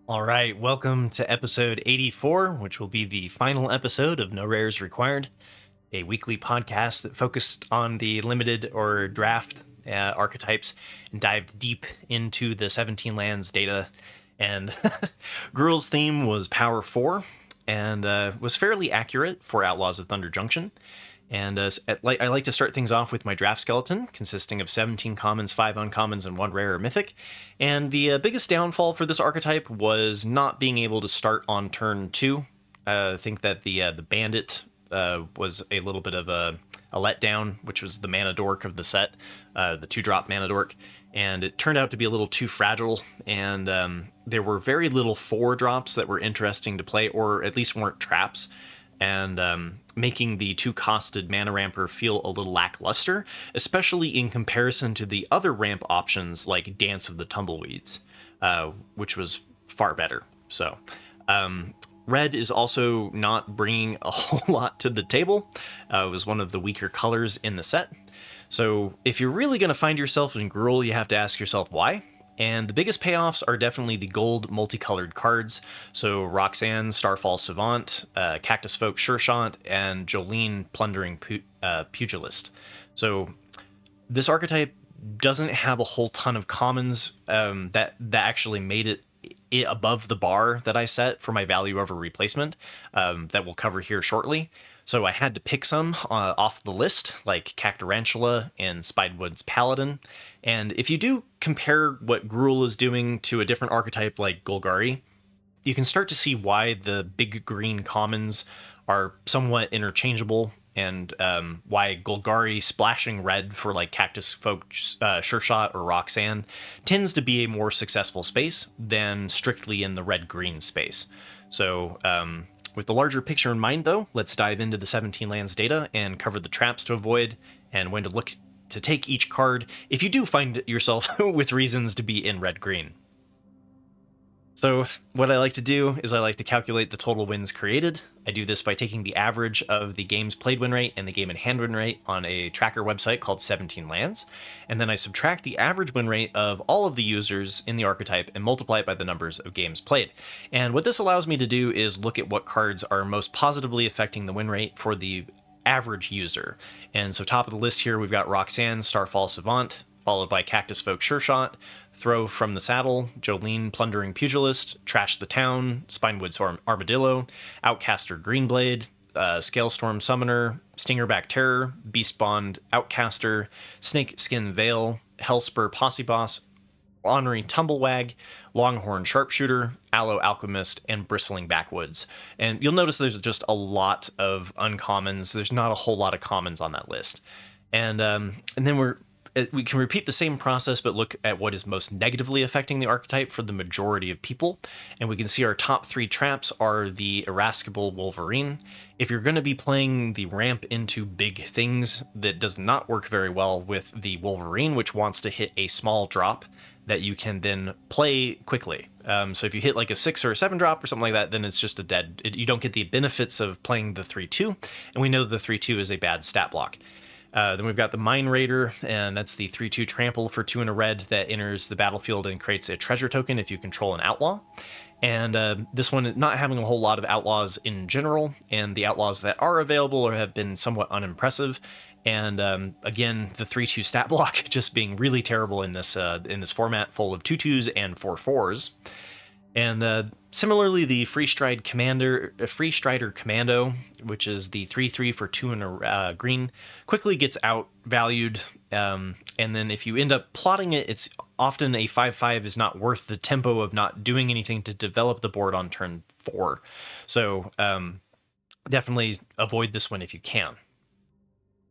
All right, welcome to episode 84, which will be the final episode of No Rares Required, a weekly podcast that focused on the limited or draft archetypes and dived deep into the 17 lands data. And Gruul's theme was Power 4 and was fairly accurate for Outlaws of Thunder Junction. And I like to start things off with my draft skeleton, consisting of 17 commons, 5 uncommons, and 1 rare or mythic. And the biggest downfall for this archetype was not being able to start on turn 2. I think that the bandit was a little bit of a letdown, which was the mana dork of the set, the 2-drop mana dork. And it turned out to be a little too fragile, and there were very little 4-drops that were interesting to play, or at least weren't traps, and making the 2-costed mana ramper feel a little lackluster, especially in comparison to the other ramp options like Dance of the Tumbleweeds, which was far better. So red is also not bringing a whole lot to the table. It was one of the weaker colors in the set. So if you're really going to find yourself in Gruul, you have to ask yourself why. And the biggest payoffs are definitely the gold multicolored cards. So Roxanne, Starfall Savant, Cactus Folk Sure Shot, and Jolene Plundering Pugilist. So this archetype doesn't have a whole ton of commons that actually made it above the bar that I set for my value over replacement that we'll cover here shortly. So I had to pick some off the list, like Cactarantula and Spidewood's Paladin. And if you do compare what Gruul is doing to a different archetype like Golgari, you can start to see why the big green commons are somewhat interchangeable, and why Golgari splashing red for like Cactus Folk Sure Shot or Roxanne tends to be a more successful space than strictly in the red-green space. So with the larger picture in mind, though, let's dive into the 17 lands data and cover the traps to avoid and when to look to take each card if you do find yourself with reasons to be in red-green. So what I like to do is I like to calculate the total wins created. I do this by taking the average of the game's played win rate and the game in hand win rate on a tracker website called 17 Lands, and then I subtract the average win rate of all of the users in the archetype and multiply it by the numbers of games played. And what this allows me to do is look at what cards are most positively affecting the win rate for the average user. And so top of the list here, we've got Roxanne, Starfall Savant, followed by Cactus Folk Sure Shot, Throw from the Saddle, Jolene Plundering Pugilist, Trash the Town, Spinewood's Armadillo, Outcaster Greenblade, Scalestorm Summoner, Stingerback Terror, Beastbond Outcaster, Snake Skin Veil, Hellspur Posse Boss, Ornery Tumblewag, Longhorn Sharpshooter, Aloe Alchemist, and Bristling Backwoods. And you'll notice there's just a lot of uncommons. There's not a whole lot of commons on that list. And then we can repeat the same process, but look at what is most negatively affecting the archetype for the majority of people. And we can see our top 3 traps are the Irascible Wolverine. If you're going to be playing the ramp into big things, that does not work very well with the Wolverine, which wants to hit a small drop that you can then play quickly. So if you hit like a 6 or a 7 drop or something like that, then it's just you don't get the benefits of playing the 3-2, and we know the 3-2 is a bad stat block. Then we've got the Mine Raider, and that's the 3-2 trample for 2 and a red that enters the battlefield and creates a treasure token if you control an outlaw. And this one, not having a whole lot of outlaws in general, and the outlaws that are available or have been somewhat unimpressive. And again, the 3-2 stat block just being really terrible in this format full of 2-2s and 4-4s. And similarly, the Free Strider Commando, which is the 3-3 for 2 and a green, quickly gets outvalued. And then if you end up plotting it, it's often a 5-5 is not worth the tempo of not doing anything to develop the board on turn 4. So definitely avoid this one if you can.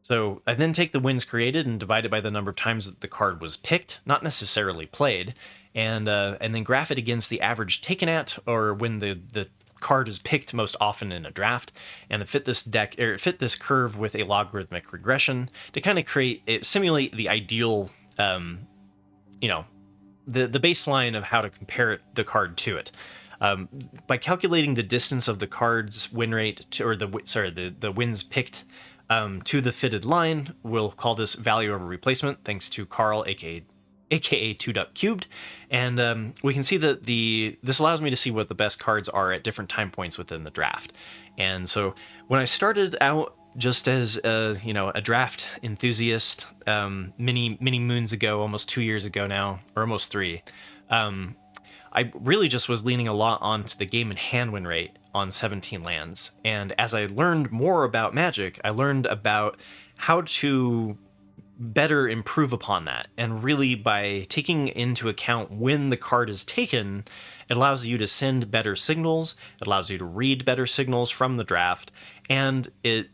So I then take the wins created and divide it by the number of times that the card was picked, not necessarily played, and then graph it against the average taken at, or when the card is picked most often in a draft, and fit this curve with a logarithmic regression to kind of simulate the ideal, the baseline of how to compare the card to it. By calculating the distance of the card's win rate the wins picked to the fitted line, we'll call this value over replacement, thanks to Carl, aka aka 2-cubed, and we can see that this allows me to see what the best cards are at different time points within the draft. And so when I started out just as a draft enthusiast, many moons ago, almost 2 years ago now, or almost three, I really just was leaning a lot onto the game and hand win rate on 17 lands. And as I learned more about Magic, I learned about how to better improve upon that. And really, by taking into account when the card is taken, it allows you to send better signals, it allows you to read better signals from the draft, and it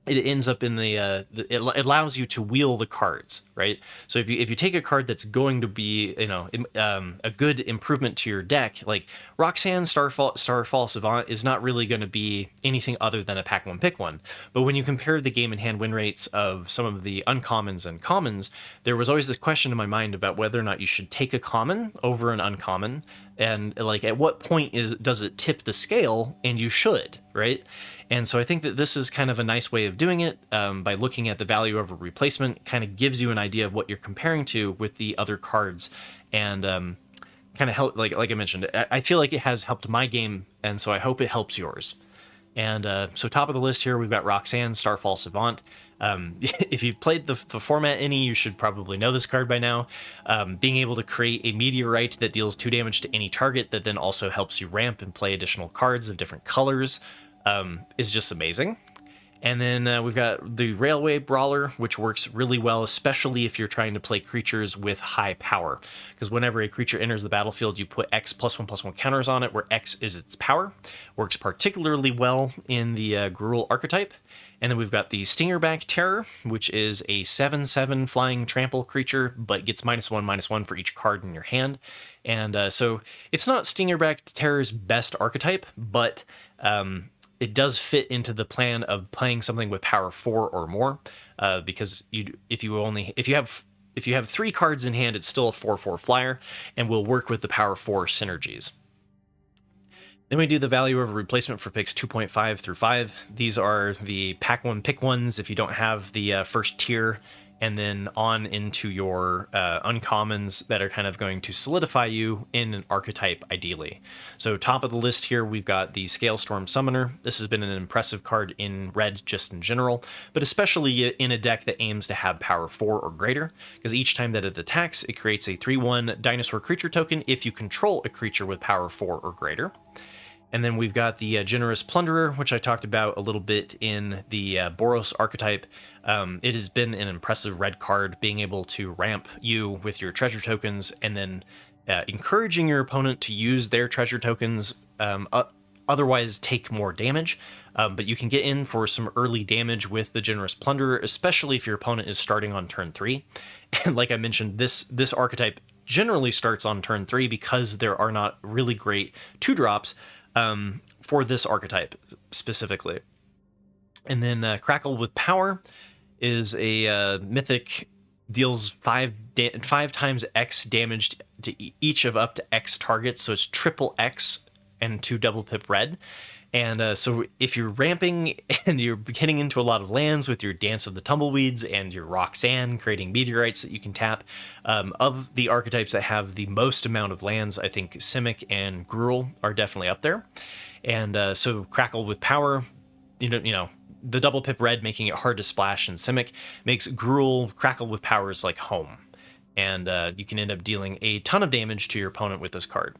ends up in it allows you to wheel the cards, right? So if you take a card that's going to be a good improvement to your deck, like Roxanne Starfall Savant is not really going to be anything other than a pack one pick one. But when you compare the game and hand win rates of some of the uncommons and commons, there was always this question in my mind about whether or not you should take a common over an uncommon, and like at what point does it tip the scale, and you should, right? And so I think that this is kind of a nice way of doing it, by looking at the value of a replacement. Kind of gives you an idea of what you're comparing to with the other cards, and kind of help, like I mentioned, I feel like it has helped my game, and so I hope it helps yours. And so top of the list here, we've got Roxanne Starfall Savant. If you've played the format any, you should probably know this card by now. Being able to create a meteorite that deals 2 damage to any target that then also helps you ramp and play additional cards of different colors is just amazing. And then we've got the Railway Brawler, which works really well, especially if you're trying to play creatures with high power. Because whenever a creature enters the battlefield, you put X +1/+1 counters on it, where X is its power. Works particularly well in the Gruul archetype. And then we've got the Stingerback Terror, which is a 7/7 flying trample creature, but gets -1/-1 for each card in your hand. And so it's not Stingerback Terror's best archetype, but it does fit into the plan of playing something with power 4 or more, because if you have 3 cards in hand, it's still a 4/4 flyer and will work with the power 4 synergies. Then we do the value of a replacement for picks 2.5 through 5. These are the pack one pick ones if you don't have the first tier, and then on into your uncommons that are kind of going to solidify you in an archetype, ideally. So top of the list here, we've got the Scalestorm Summoner. This has been an impressive card in red just in general, but especially in a deck that aims to have power 4 or greater, because each time that it attacks, it creates a 3/1 dinosaur creature token if you control a creature with power 4 or greater. And then we've got the Generous Plunderer, which I talked about a little bit in the Boros archetype. It has been an impressive red card, being able to ramp you with your treasure tokens, and then encouraging your opponent to use their treasure tokens, otherwise take more damage. But you can get in for some early damage with the Generous Plunderer, especially if your opponent is starting on turn 3. And like I mentioned, this archetype generally starts on turn 3 because there are not really great 2-drops for this archetype specifically. And then Crackle with Power is a mythic, deals 5 times X damage to each of up to X targets, so it's triple X and 2 double pip red. And so if you're ramping and you're getting into a lot of lands with your Dance of the Tumbleweeds and your Roxanne, creating meteorites that you can tap, of the archetypes that have the most amount of lands, I think Simic and Gruul are definitely up there. And so Crackle with Power, you know, the double pip red making it hard to splash in Simic makes Gruul Crackle with Powers like home. And you can end up dealing a ton of damage to your opponent with this card.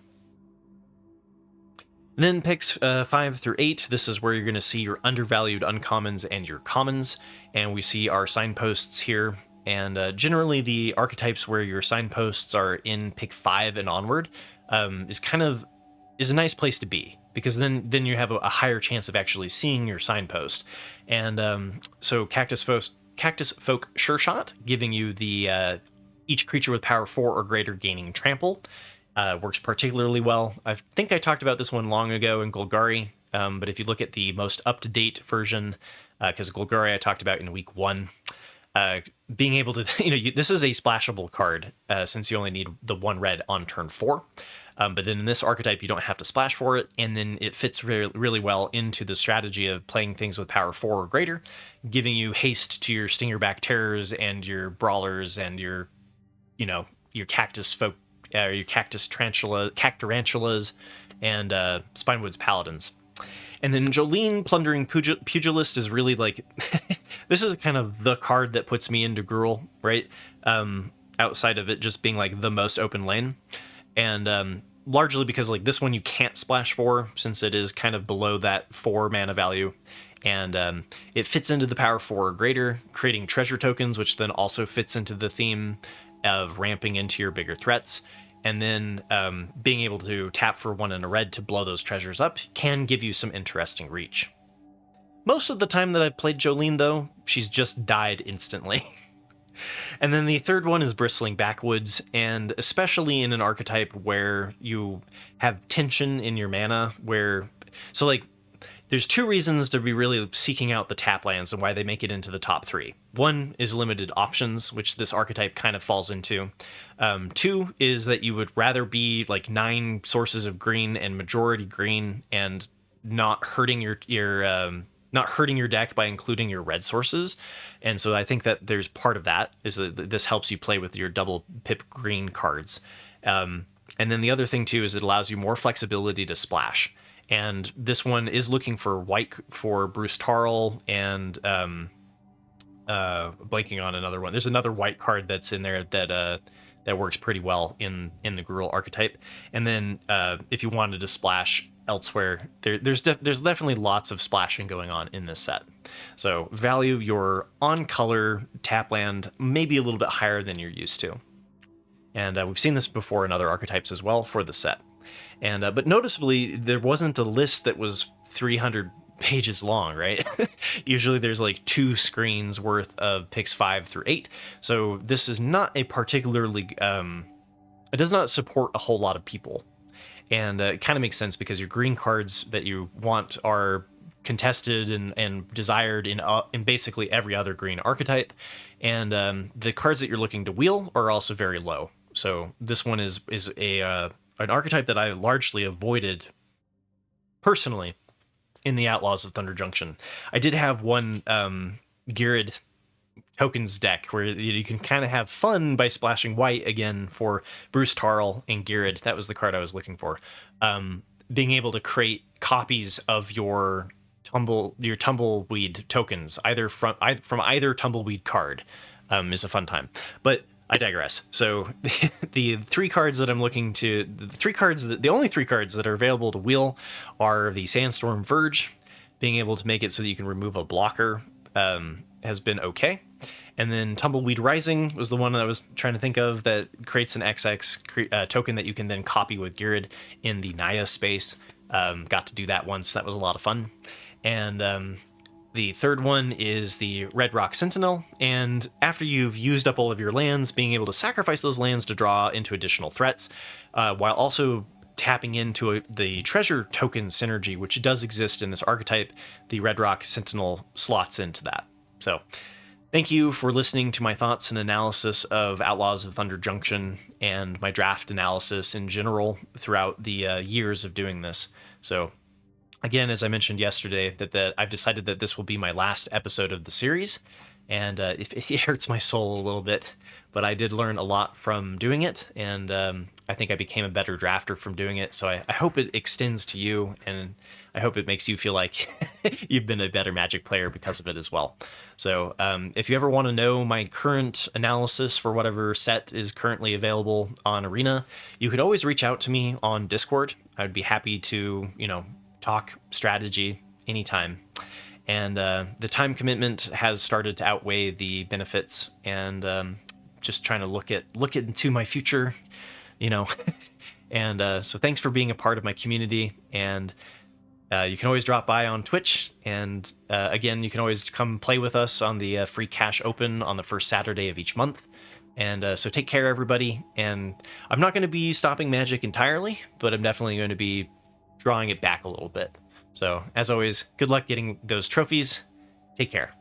Then picks 5 through 8, this is where you're going to see your undervalued uncommons and your commons, and we see our signposts here. And generally the archetypes where your signposts are in pick 5 and onward is a nice place to be, because then you have a higher chance of actually seeing your signpost. And so Cactus Folk Sure Shot, giving you the each creature with power 4 or greater gaining trample. Works particularly well. I think I talked about this one long ago in Golgari, but if you look at the most up-to-date version, because Golgari I talked about in week 1, being able to, this is a splashable card, since you only need the 1 red on turn 4. But then in this archetype, you don't have to splash for it, and then it fits really, really well into the strategy of playing things with power 4 or greater, giving you haste to your Stingerback Terrors and your Brawlers and your your your cactarantulas, and Spinewood's paladins. And then Jolene, Plundering Pugilist is really like, this is kind of the card that puts me into Gruul, right? Outside of it just being like the most open lane. And largely because like this one you can't splash for, since it is kind of below that 4 mana value. And it fits into the power 4 or greater, creating treasure tokens, which then also fits into the theme of ramping into your bigger threats. And then being able to tap for 1 and a red to blow those treasures up can give you some interesting reach. Most of the time that I've played Jolene, though, she's just died instantly. And then the third one is Bristling Backwoods, and especially in an archetype where you have tension in your mana, so like, there's 2 reasons to be really seeking out the tap lands and why they make it into the top 3. 1 is limited options, which this archetype kind of falls into. 2 is that you would rather be like 9 sources of green and majority green and not hurting your deck by including your red sources. And so I think that there's part of that is that this helps you play with your double pip green cards. And then the other thing too is it allows you more flexibility to splash. And this one is looking for white for Bruce Tarl and blanking on another one. There's another white card that's in there that works pretty well in the Gruul archetype. And then if you wanted to splash elsewhere, there's definitely lots of splashing going on in this set. So value your on-color tap land maybe a little bit higher than you're used to. And we've seen this before in other archetypes as well for the set. And but noticeably, there wasn't a list that was 300 pages long, right? Usually there's like 2 screens worth of picks 5 through 8. So this is not a particularly, it does not support a whole lot of people. And it kind of makes sense because your green cards that you want are contested and desired in basically every other green archetype. And the cards that you're looking to wheel are also very low. So this one is an archetype that I largely avoided personally in the Outlaws of Thunder Junction. I did have one Geared tokens deck where you can kind of have fun by splashing white again for Bruce Tarl and Geared. That was the card I was looking for. Being able to create copies of your tumbleweed tokens, either from either tumbleweed card, is a fun time. But I digress. So the 3 cards that I'm looking to, the only 3 cards that are available to wheel are the Sandstorm Verge. Being able to make it so that you can remove a blocker has been okay. And then Tumbleweed Rising was the one that I was trying to think of that creates an XX token that you can then copy with Geared in the Naya space. Got to do that once. That was a lot of fun. And the third one is the Red Rock Sentinel, and after you've used up all of your lands, being able to sacrifice those lands to draw into additional threats, while also tapping into the treasure token synergy, which does exist in this archetype. The Red Rock Sentinel slots into that. So thank you for listening to my thoughts and analysis of Outlaws of Thunder Junction and my draft analysis in general throughout the years of doing this. So again, as I mentioned yesterday, that I've decided that this will be my last episode of the series, and it hurts my soul a little bit, but I did learn a lot from doing it, and I think I became a better drafter from doing it, so I hope it extends to you, and I hope it makes you feel like you've been a better Magic player because of it as well. So if you ever want to know my current analysis for whatever set is currently available on Arena, you could always reach out to me on Discord. I'd be happy to, talk strategy anytime. And the time commitment has started to outweigh the benefits, and just trying to look into my future, and so thanks for being a part of my community. And you can always drop by on Twitch, and again, you can always come play with us on the free cash open on the first Saturday of each month. And so take care, everybody. And I'm not going to be stopping Magic entirely, but I'm definitely going to be drawing it back a little bit. So as always, good luck getting those trophies. Take care.